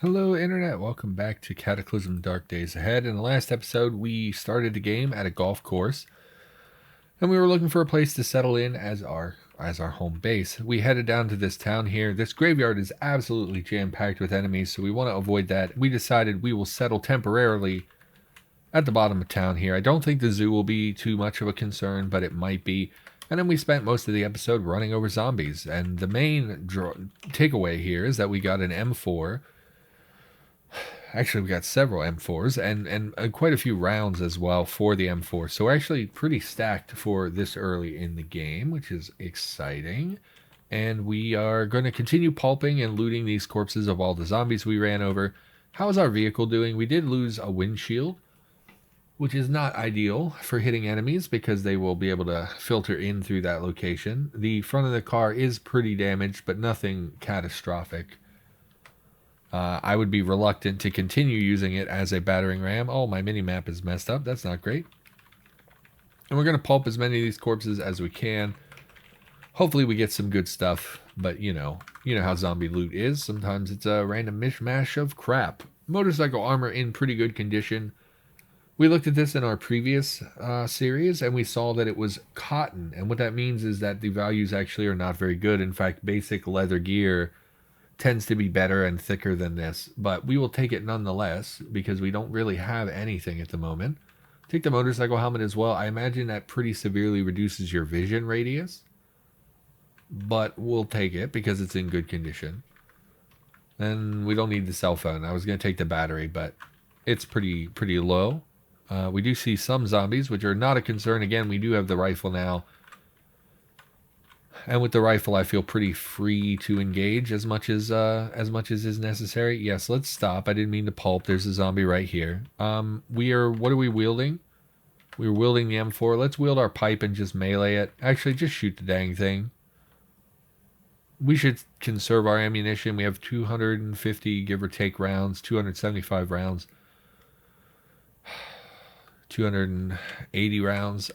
Hello, Internet. Welcome back to Cataclysm Dark Days Ahead. In the last episode, we started the game at a golf course, and we were looking for a place to settle in as our home base. We headed down to this town here. This graveyard is absolutely jam-packed with enemies, so we want to avoid that. We decided we will settle temporarily at the bottom of town here. I don't think the zoo will be too much of a concern, but it might be. And then we spent most of the episode running over zombies. And the main takeaway here is that we got an M4. Actually, we got several M4s and quite a few rounds as well for the M4. So we're actually pretty stacked for this early in the game, which is exciting. And we are going to continue pulping and looting these corpses of all the zombies we ran over. How is our vehicle doing? We did lose a windshield, which is not ideal for hitting enemies because they will be able to filter in through that location. The front of the car is pretty damaged, but nothing catastrophic. I would be reluctant to continue using it as a battering ram. Oh, my mini-map is messed up. That's not great. And we're going to pulp as many of these corpses as we can. Hopefully we get some good stuff, but you know how zombie loot is. Sometimes it's a random mishmash of crap. Motorcycle armor in pretty good condition. We looked at this in our previous series, and we saw that it was cotton. And what that means is that the values actually are not very good. In fact, basic leather gear tends to be better and thicker than this, but we will take it nonetheless because we don't really have anything at the moment. Take the motorcycle helmet as well. I imagine that pretty severely reduces your vision radius, but we'll take it because it's in good condition. And we don't need the cell phone. I was going to take the battery, but it's pretty low. We do see some zombies, which are not a concern. Again, we do have the rifle now. And with the rifle, I feel pretty free to engage as much as is necessary. Yes, let's stop. I didn't mean to pulp. There's a zombie right here. What are we wielding? We're wielding the M4. Let's wield our pipe and just melee it. Actually, just shoot the dang thing. We should conserve our ammunition. We have 250, give or take, rounds. 275 rounds. 280 rounds.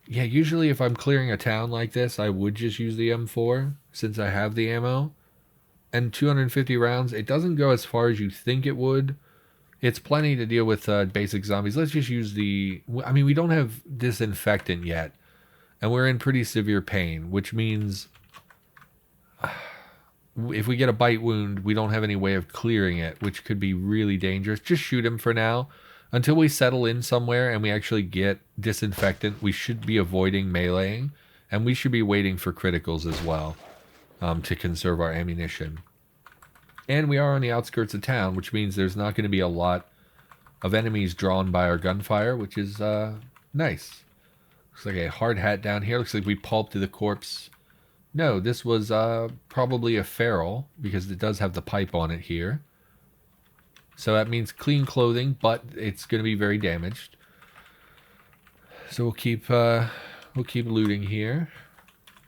Yeah, usually if I'm clearing a town like this, I would just use the M4 since I have the ammo. And 250 rounds, it doesn't go as far as you think it would. It's plenty to deal with basic zombies. Let's just use the... I mean, we don't have disinfectant yet. And we're in pretty severe pain, which means... if we get a bite wound, we don't have any way of clearing it, which could be really dangerous. Just shoot him for now. Until we settle in somewhere and we actually get disinfectant, we should be avoiding meleeing. And we should be waiting for criticals as well to conserve our ammunition. And we are on the outskirts of town, which means there's not going to be a lot of enemies drawn by our gunfire, which is nice. Looks like a hard hat down here. Looks like we pulped the corpse. No, this was probably a feral because it does have the pipe on it here. So that means clean clothing, but it's going to be very damaged. So we'll keep looting here.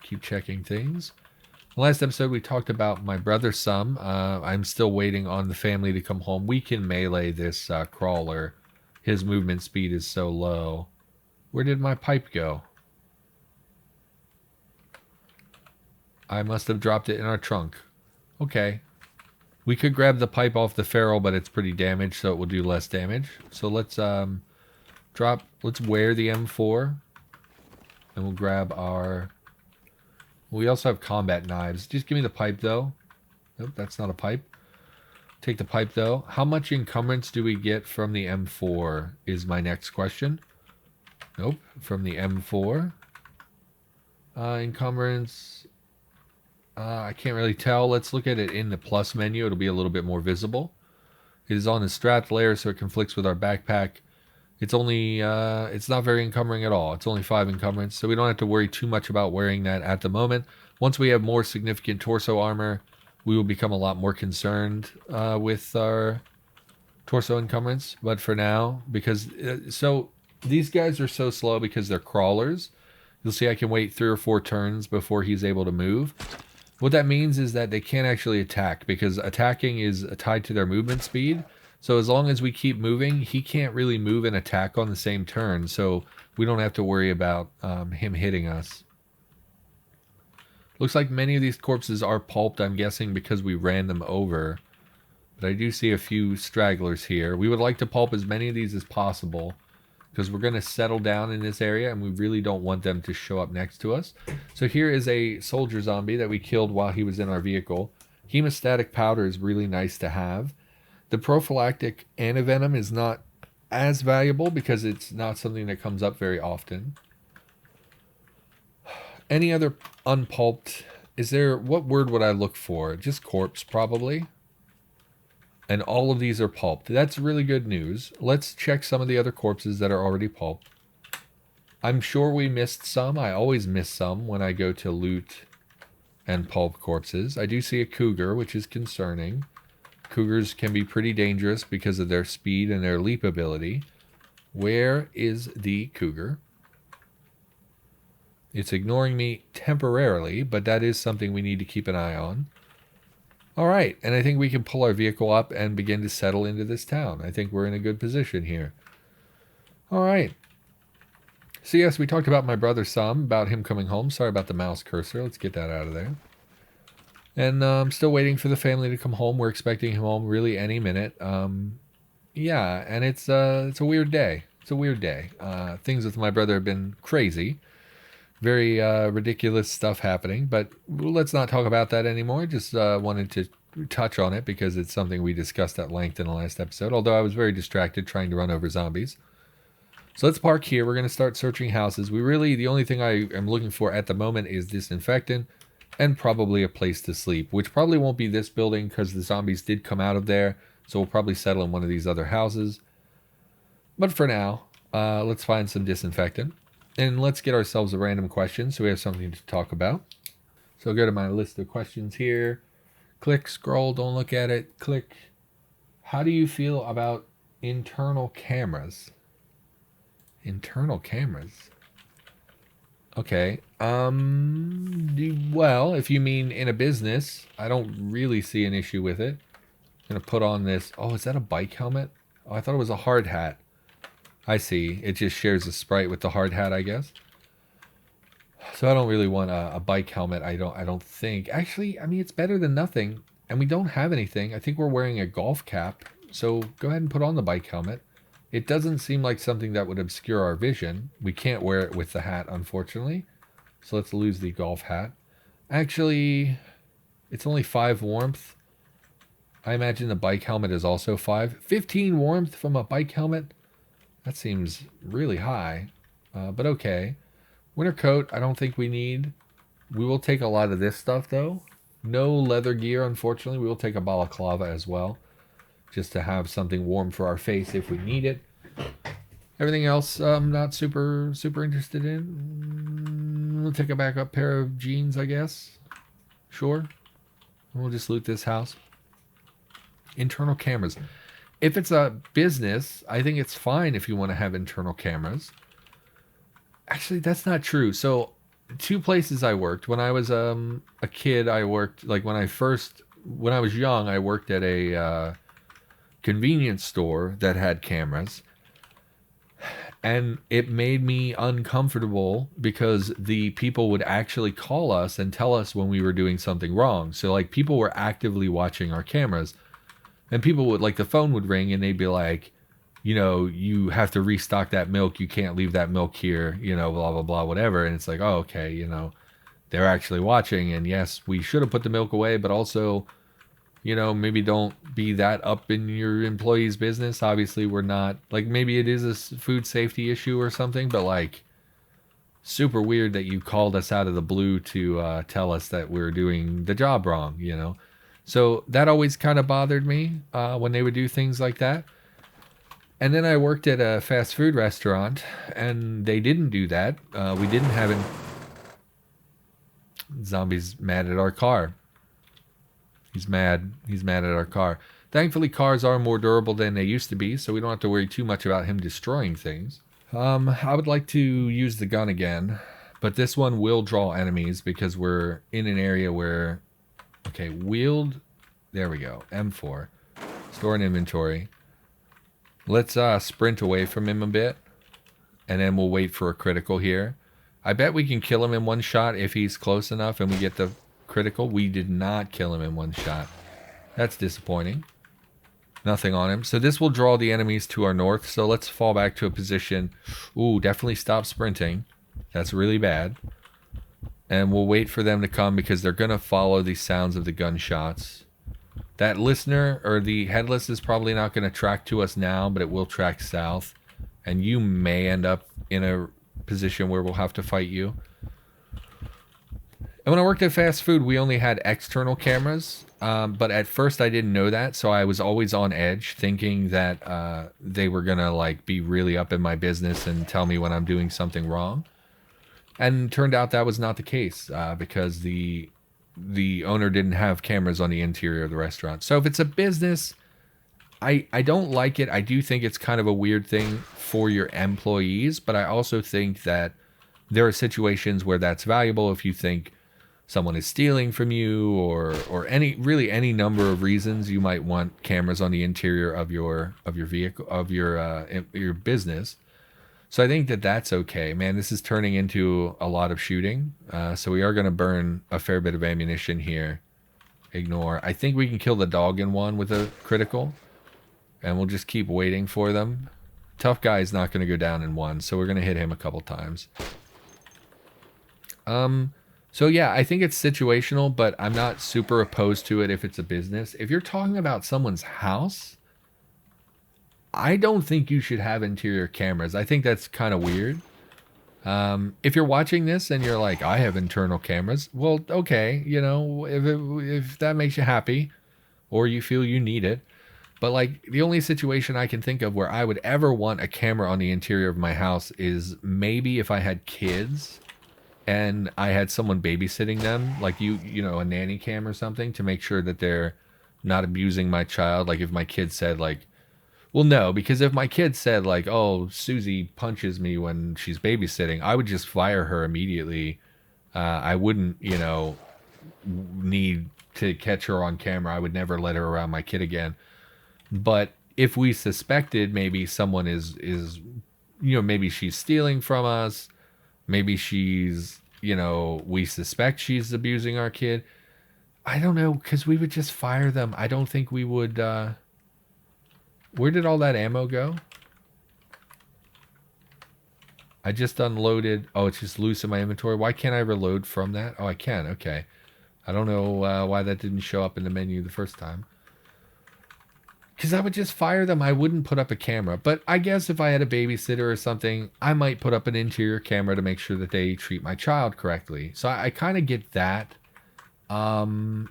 Keep checking things. Last episode we talked about my brother some. I'm still waiting on the family to come home. We can melee this crawler. His movement speed is so low. Where did my pipe go? I must have dropped it in our trunk. Okay. We could grab the pipe off the feral, but it's pretty damaged, so it will do less damage. So let's wear the M4. And we'll grab our... We also have combat knives. Just give me the pipe, though. Nope, that's not a pipe. Take the pipe, though. How much encumbrance do we get from the M4 is my next question. Nope, from the M4. Encumbrance... I can't really tell. Let's look at it in the plus menu. It'll be a little bit more visible. It is on the strapped layer, so it conflicts with our backpack. It's only, it's not very encumbering at all. It's only 5 encumbrance, so we don't have to worry too much about wearing that at the moment. Once we have more significant torso armor, we will become a lot more concerned with our torso encumbrance. But for now, because, so these guys are so slow because they're crawlers. You'll see I can wait 3 or 4 turns before he's able to move. What that means is that they can't actually attack because attacking is tied to their movement speed. So as long as we keep moving, he can't really move and attack on the same turn. So we don't have to worry about him hitting us. Looks like many of these corpses are pulped, I'm guessing because we ran them over. But I do see a few stragglers here. We would like to pulp as many of these as possible, because we're going to settle down in this area and we really don't want them to show up next to us. So here is a soldier zombie that we killed while he was in our vehicle. Hemostatic powder is really nice to have. The prophylactic antivenom is not as valuable because it's not something that comes up very often. Any other unpulped? Is there, what word would I look for? Just corpse, probably. And all of these are pulped. That's really good news. Let's check some of the other corpses that are already pulped. I'm sure we missed some. I always miss some when I go to loot and pulp corpses. I do see a cougar, which is concerning. Cougars can be pretty dangerous because of their speed and their leap ability. Where is the cougar? It's ignoring me temporarily, but that is something we need to keep an eye on. All right, and I think we can pull our vehicle up and begin to settle into this town. I think we're in a good position here. All right. So yes, we talked about my brother some, about him coming home. Sorry about the mouse cursor. Let's get that out of there. And I'm still waiting for the family to come home. We're expecting him home really any minute. Yeah, and it's a weird day. It's a weird day. Things with my brother have been crazy. Very ridiculous stuff happening, but let's not talk about that anymore. Just wanted to touch on it because it's something we discussed at length in the last episode, although I was very distracted trying to run over zombies. So let's park here. We're going to start searching houses. The only thing I am looking for at the moment is disinfectant and probably a place to sleep, which probably won't be this building because the zombies did come out of there, so we'll probably settle in one of these other houses. But for now, let's find some disinfectant. And let's get ourselves a random question so we have something to talk about. So I'll go to my list of questions here. Click, scroll, don't look at it. Click. How do you feel about internal cameras? Internal cameras? Okay. Well, if you mean in a business, I don't really see an issue with it. I'm going to put on this. Oh, is that a bike helmet? Oh, I thought it was a hard hat. I see. It just shares a sprite with the hard hat, I guess. So I don't really want a bike helmet. I don't think. Actually, I mean, it's better than nothing. And we don't have anything. I think we're wearing a golf cap. So go ahead and put on the bike helmet. It doesn't seem like something that would obscure our vision. We can't wear it with the hat, unfortunately. So let's lose the golf hat. Actually, it's only 5 warmth. I imagine the bike helmet is also 5. 15 warmth from a bike helmet? That seems really high, but okay. Winter coat, I don't think we need. We will take a lot of this stuff, though. No leather gear, unfortunately. We will take a balaclava as well, just to have something warm for our face if we need it. Everything else, I'm not super interested in. We'll take a backup pair of jeans, I guess. Sure. We'll just loot this house. Internal cameras. If it's a business, I think it's fine if you want to have internal cameras. Actually, that's not true. So, 2 places I worked. When I was a kid, I worked, like when I was young, I worked at a convenience store that had cameras. And it made me uncomfortable because the people would actually call us and tell us when we were doing something wrong. So, like, people were actively watching our cameras. And people would, like, the phone would ring and they'd be like, you know, you have to restock that milk. You can't leave that milk here, you know, blah, blah, blah, whatever. And it's like, oh, okay, you know, they're actually watching. And yes, we should have put the milk away, but also, you know, maybe don't be that up in your employee's business. Obviously, we're not, like, maybe it is a food safety issue or something, but, like, super weird that you called us out of the blue to tell us that we're doing the job wrong, you know. So that always kind of bothered me when they would do things like that. And then I worked at a fast food restaurant, and they didn't do that. We didn't have it. Zombie's mad at our car. He's mad. He's mad at our car. Thankfully, cars are more durable than they used to be, so we don't have to worry too much about him destroying things. I would like to use the gun again, but this one will draw enemies because we're in an area where... Okay, wield. There we go. M4. Store and inventory. Let's sprint away from him a bit. And then we'll wait for a critical here. I bet we can kill him in one shot if he's close enough and we get the critical. We did not kill him in one shot. That's disappointing. Nothing on him. So this will draw the enemies to our north. So let's fall back to a position. Ooh, definitely stop sprinting. That's really bad. And we'll wait for them to come because they're going to follow the sounds of the gunshots. That listener or the headless is probably not going to track to us now, but it will track south. And you may end up in a position where we'll have to fight you. And when I worked at fast food, we only had external cameras. But at first I didn't know that, so I was always on edge thinking that they were going to like be really up in my business and tell me when I'm doing something wrong. And turned out that was not the case because the owner didn't have cameras on the interior of the restaurant. So if it's a business, I don't like it. I do think it's kind of a weird thing for your employees, but I also think that there are situations where that's valuable if you think someone is stealing from you or any number of reasons you might want cameras on the interior of your vehicle, of your business. So I think that that's okay. Man, this is turning into a lot of shooting. So we are going to burn a fair bit of ammunition here. Ignore. I think we can kill the dog in one with a critical. And we'll just keep waiting for them. Tough guy is not going to go down in one. So we're going to hit him a couple times. So yeah, I think it's situational, but I'm not super opposed to it if it's a business. If you're talking about someone's house, I don't think you should have interior cameras. I think that's kind of weird. If you're watching this and you're like, I have internal cameras, well, okay, you know, if that makes you happy or you feel you need it. But like the only situation I can think of where I would ever want a camera on the interior of my house is maybe if I had kids and I had someone babysitting them, like you know, a nanny cam or something to make sure that they're not abusing my child. Like if my kid said like, well, no, because if my kid said like, oh, Susie punches me when she's babysitting, I would just fire her immediately. I wouldn't, you know, need to catch her on camera. I would never let her around my kid again. But if we suspected maybe someone is, you know, maybe she's stealing from us, maybe she's, you know, we suspect she's abusing our kid. I don't know, because we would just fire them. I don't think we would, where did all that ammo go? I just unloaded. Oh, it's just loose in my inventory. Why can't I reload from that? Oh, I can. Okay. I don't know why that didn't show up in the menu the first time. Because I would just fire them. I wouldn't put up a camera. But I guess if I had a babysitter or something, I might put up an interior camera to make sure that they treat my child correctly. So I kind of get that. And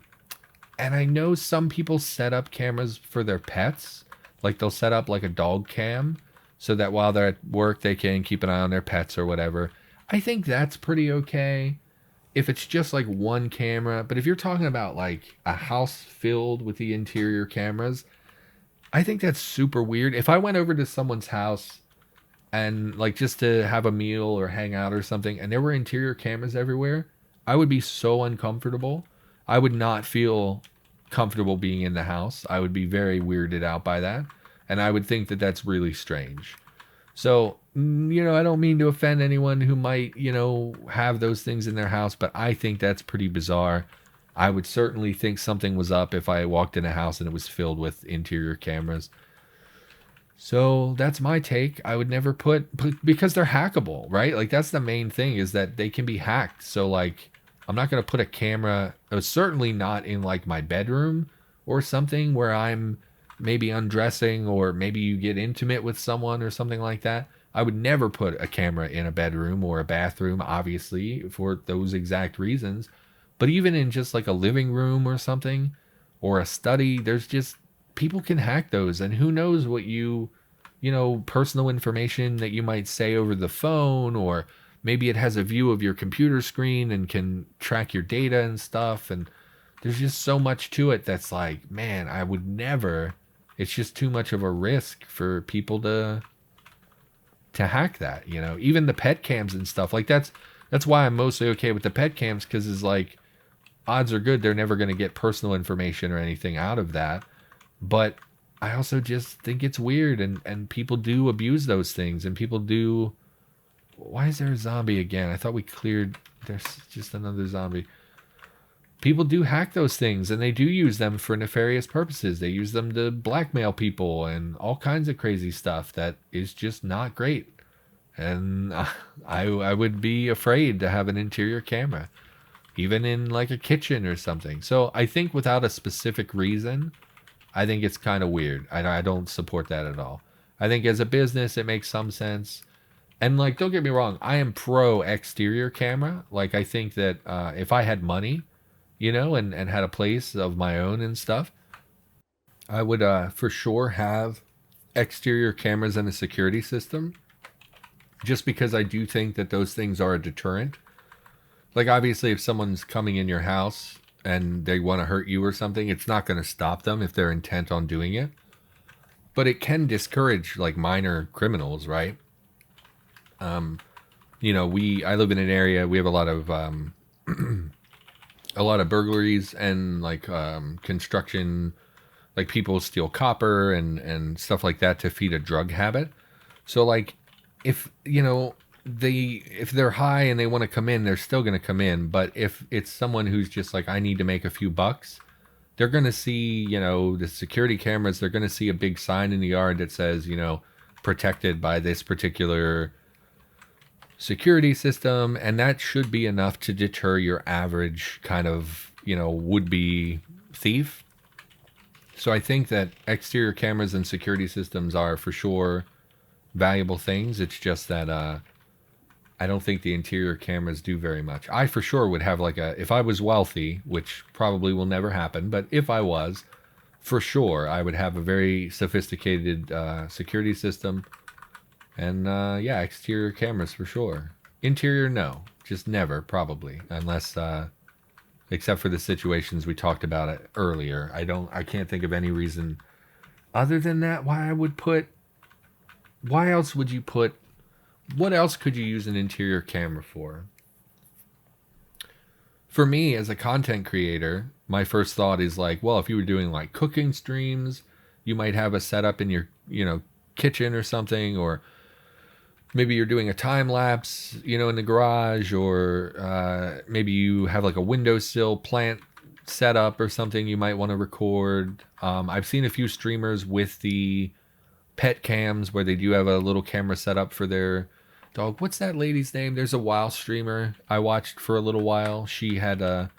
I know some people set up cameras for their pets. Like they'll set up like a dog cam so that while they're at work, they can keep an eye on their pets or whatever. I think that's pretty okay if it's just like one camera. But if you're talking about like a house filled with the interior cameras, I think that's super weird. If I went over to someone's house and like just to have a meal or hang out or something and there were interior cameras everywhere, I would be so uncomfortable. I would not feel comfortable being in the house. I would be very weirded out by that. And I would think that that's really strange. So, you know, I don't mean to offend anyone who might, you know, have those things in their house, but I think that's pretty bizarre. I would certainly think something was up if I walked in a house and it was filled with interior cameras. So that's my take. I would never because they're hackable, right? Like that's the main thing is that they can be hacked. So like, I'm not going to put a camera, certainly not in like my bedroom or something where I'm maybe undressing or maybe you get intimate with someone or something like that. I would never put a camera in a bedroom or a bathroom, obviously, for those exact reasons. But even in just like a living room or something or a study, there's just people can hack those. And who knows what you know, personal information that you might say over the phone, or maybe it has a view of your computer screen and can track your data and stuff. And there's just so much to it that's like, man, I would never. It's just too much of a risk for people to hack that, you know. Even the pet cams and stuff like that's why I'm mostly okay with the pet cams, because it's like odds are good they're never going to get personal information or anything out of that. But I also just think it's weird, and people do abuse those things, and people do Why is there a zombie again? I thought we cleared. There's just another zombie. People do hack those things, and they do use them for nefarious purposes. They use them to blackmail people and all kinds of crazy stuff that is just not great. And I would be afraid to have an interior camera, even in like a kitchen or something. So I think without a specific reason, I think it's kind of weird. I don't support that at all. I think as a business, it makes some sense. And like, don't get me wrong, I am pro exterior camera. Like, I think that if I had money, and had a place of my own and stuff, I would for sure have exterior cameras and a security system. Just because I do think that those things are a deterrent. Like, obviously, if someone's coming in your house and they want to hurt you or something, it's not going to stop them if they're intent on doing it. But it can discourage like minor criminals, right? I live in an area, we have a lot of burglaries and like construction, like people steal copper and stuff like that to feed a drug habit. So like, if they're high and they want to come in, they're still going to come in. But if it's someone who's just like, I need to make a few bucks, they're going to see, the security cameras, they're going to see a big sign in the yard that says, protected by this particular security system. And that should be enough to deter your average kind of, would-be thief. So I think that exterior cameras and security systems are for sure valuable things. It's just that I don't think the interior cameras do very much. I for sure would have like if I was wealthy, which probably will never happen, but if I was, for sure I would have a very sophisticated security system. And exterior cameras for sure. Interior, no, just never, probably, unless except for the situations we talked about it earlier. I can't think of any reason other than that why else would you put, what else could you use an interior camera for? For me, as a content creator, my first thought is like, well, if you were doing like cooking streams, you might have a setup in your, kitchen or something, or maybe you're doing a time lapse, in the garage, or maybe you have like a windowsill plant setup or something you might want to record. I've seen a few streamers with the pet cams where they do have a little camera set up for their dog. What's that lady's name? There's a WoW streamer I watched for a little while. She had a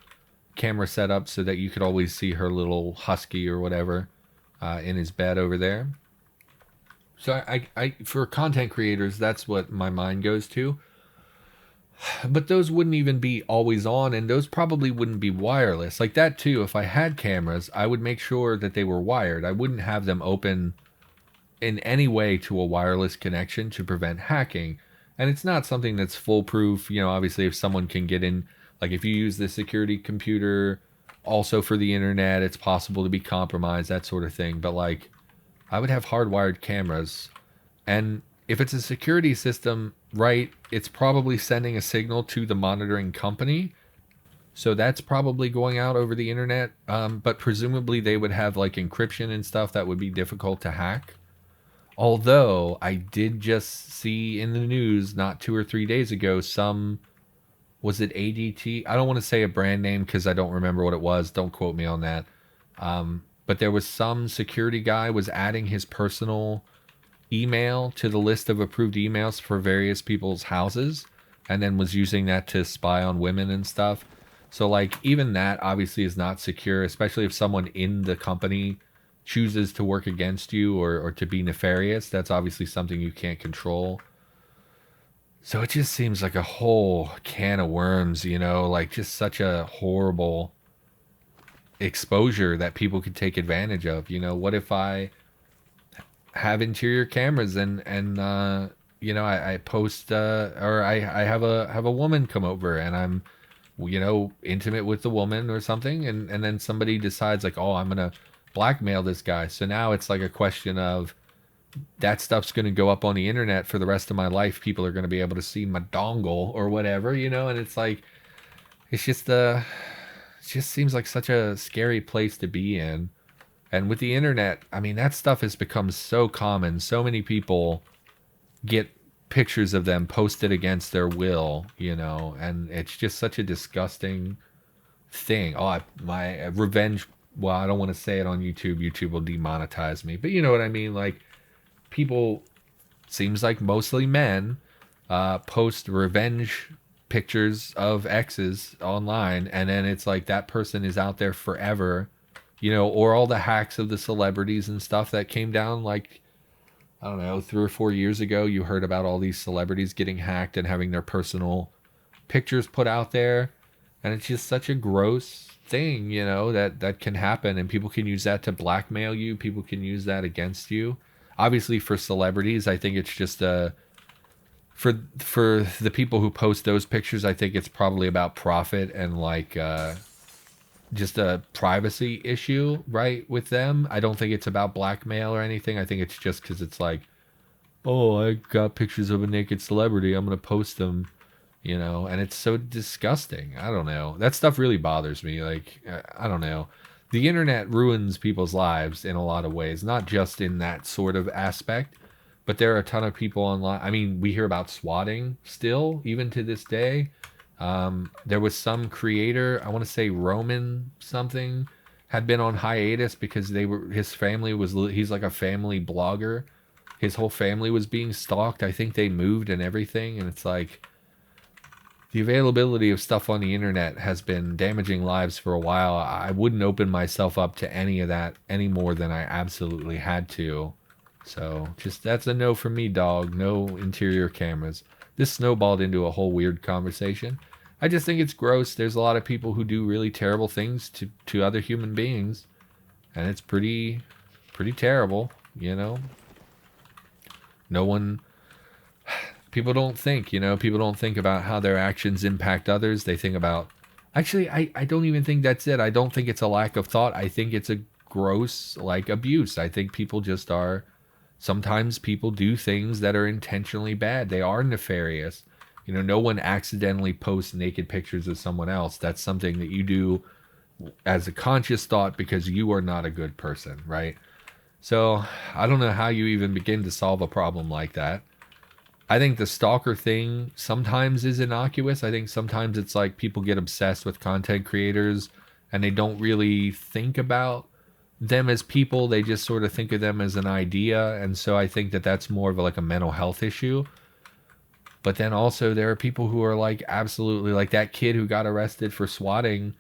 camera set up so that you could always see her little husky or whatever in his bed over there. So I for content creators, that's what my mind goes to. But those wouldn't even be always on, and those probably wouldn't be wireless. Like that too, if I had cameras, I would make sure that they were wired. I wouldn't have them open in any way to a wireless connection to prevent hacking. And it's not something that's foolproof. Obviously if someone can get in, like if you use the security computer also for the internet, it's possible to be compromised, that sort of thing. But like, I would have hardwired cameras. And if it's a security system, right, it's probably sending a signal to the monitoring company. So that's probably going out over the internet. But presumably they would have like encryption and stuff that would be difficult to hack. Although I did just see in the news not 2 or 3 days ago, was it ADT? I don't want to say a brand name because I don't remember what it was. Don't quote me on that. But there was some security guy was adding his personal email to the list of approved emails for various people's houses, and then was using that to spy on women and stuff. So like, even that obviously is not secure, especially if someone in the company chooses to work against you or to be nefarious. That's obviously something you can't control. So it just seems like a whole can of worms, like just such a horrible exposure that people could take advantage of. What if I have interior cameras and I post or I have a woman come over and I'm intimate with the woman or something, and then somebody decides like, oh, I'm gonna blackmail this guy. So now it's like a question of that stuff's going to go up on the internet for the rest of my life. People are going to be able to see my dongle or whatever, and it's like, it just seems like such a scary place to be in. And with the internet, I mean, that stuff has become so common. So many people get pictures of them posted against their will, you know, and it's just such a disgusting thing. Oh, my revenge. Well, I don't want to say it on YouTube. YouTube will demonetize me, but you know what I mean. Like, people, seems like mostly men, post revenge pictures of exes online, and then it's like that person is out there forever, you know, or all the hacks of the celebrities and stuff that came down, like, I don't know, 3 or 4 years ago, you heard about all these celebrities getting hacked and having their personal pictures put out there. And it's just such a gross thing, you know, that can happen. And people can use that to blackmail you. People can use that against you. Obviously, for celebrities, I think it's just for the people who post those pictures, I think it's probably about profit and like just a privacy issue, right, with them. I don't think it's about blackmail or anything. I think it's just because it's like, oh, I got pictures of a naked celebrity, I'm gonna post them, you know. And it's so disgusting. I don't know, that stuff really bothers me. Like, I don't know, the internet ruins people's lives in a lot of ways, not just in that sort of aspect, but there are a ton of people online. I mean, we hear about swatting still, even to this day. There was some creator, I want to say Roman something, had been on hiatus because his family was, he's like a family blogger. His whole family was being stalked. I think they moved and everything. And it's like, the availability of stuff on the internet has been damaging lives for a while. I wouldn't open myself up to any of that any more than I absolutely had to. So just, that's a no for me, dog. No interior cameras. This snowballed into a whole weird conversation. I just think it's gross. There's a lot of people who do really terrible things to other human beings, and it's pretty terrible, you know. No one, people don't think, you know, people don't think about how their actions impact others. They think about, actually, I don't even think that's it. I don't think it's a lack of thought. I think it's a gross, like, abuse. I think people just are, sometimes people do things that are intentionally bad. They are nefarious. You know, no one accidentally posts naked pictures of someone else. That's something that you do as a conscious thought because you are not a good person, right? So I don't know how you even begin to solve a problem like that. I think the stalker thing sometimes is innocuous. I think sometimes it's like people get obsessed with content creators and they don't really think about them as people. They just sort of think of them as an idea. And so I think that that's more of like a mental health issue. But then also there are people who are like, absolutely, like that kid who got arrested for swatting,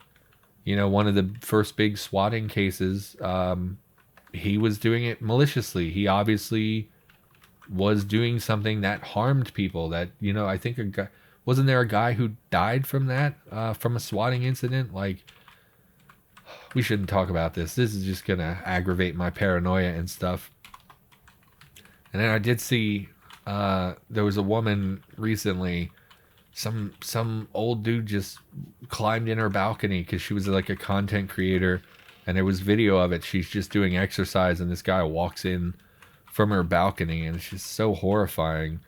you know, one of the first big swatting cases. He was doing it maliciously. He obviously was doing something that harmed people. That, you know, I think wasn't there a guy who died from that, from a swatting incident? Like, we shouldn't talk about this. This is just gonna aggravate my paranoia and stuff. And then I did see, there was a woman recently, some old dude just climbed in her balcony because she was like a content creator, and there was video of it. She's just doing exercise and this guy walks in from her balcony, and it's just so horrifying.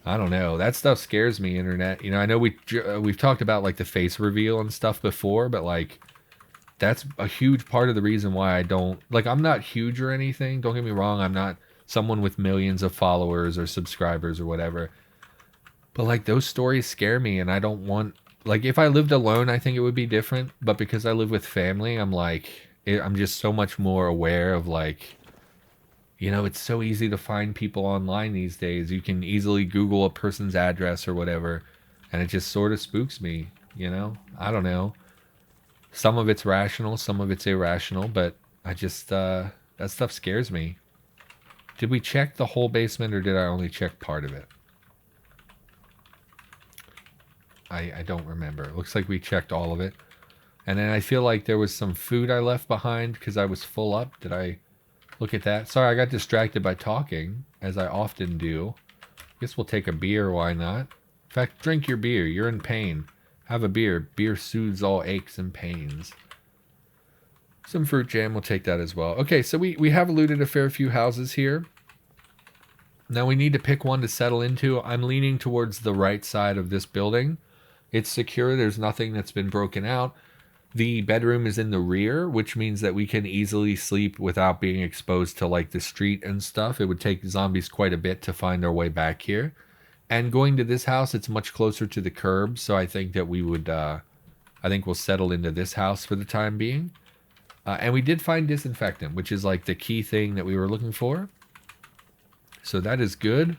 I don't know, that stuff scares me, internet. You know, I know we've talked about like the face reveal and stuff before, but like, that's a huge part of the reason why I don't, like, I'm not huge or anything, don't get me wrong. I'm not someone with millions of followers or subscribers or whatever, but like, those stories scare me. And I don't want, like, if I lived alone, I think it would be different, but because I live with family, I'm like, I'm just so much more aware of, like, you know, it's so easy to find people online these days. You can easily Google a person's address or whatever, and it just sort of spooks me, you know. I don't know, some of it's rational, some of it's irrational, but I just, that stuff scares me. Did we check the whole basement, or did I only check part of it? I don't remember. It looks like we checked all of it. And then I feel like there was some food I left behind because I was full up. Did I look at that? Sorry, I got distracted by talking, as I often do. Guess we'll take a beer, why not? In fact, drink your beer. You're in pain. Have a beer. Beer soothes all aches and pains. Some fruit jam, we'll take that as well. Okay, so we have looted a fair few houses here. Now we need to pick one to settle into. I'm leaning towards the right side of this building. It's secure. There's nothing that's been broken out. The bedroom is in the rear, which means that we can easily sleep without being exposed to like the street and stuff. It would take zombies quite a bit to find their way back here. And going to this house, it's much closer to the curb, so I think that we would, I think we'll settle into this house for the time being. And we did find disinfectant, which is like the key thing that we were looking for. So that is good.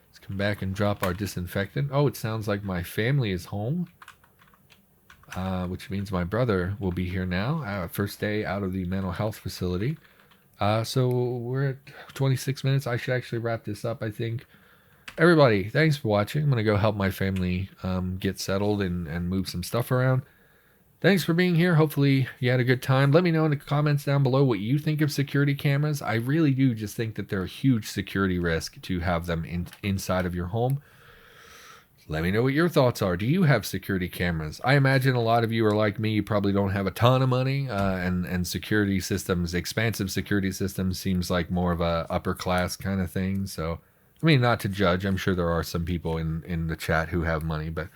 Let's come back and drop our disinfectant. Oh, it sounds like my family is home, which means my brother will be here now. First day out of the mental health facility. So we're at 26 minutes. I should actually wrap this up, I think. Everybody, thanks for watching. I'm going to go help my family get settled and move some stuff around. Thanks for being here. Hopefully you had a good time. Let me know in the comments down below what you think of security cameras. I really do just think that they're a huge security risk to have them inside of your home. Let me know what your thoughts are. Do you have security cameras? I imagine a lot of you are like me. You probably don't have a ton of money, and security systems, expansive security systems, seems like more of a upper class kind of thing. So, I mean, not to judge. I'm sure there are some people in the chat who have money, but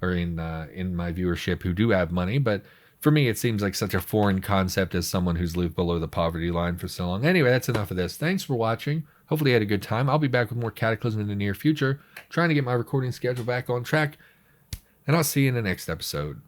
or in my viewership who do have money. But for me, it seems like such a foreign concept as someone who's lived below the poverty line for so long. Anyway, that's enough of this. Thanks for watching. Hopefully you had a good time. I'll be back with more Cataclysm in the near future, trying to get my recording schedule back on track. And I'll see you in the next episode.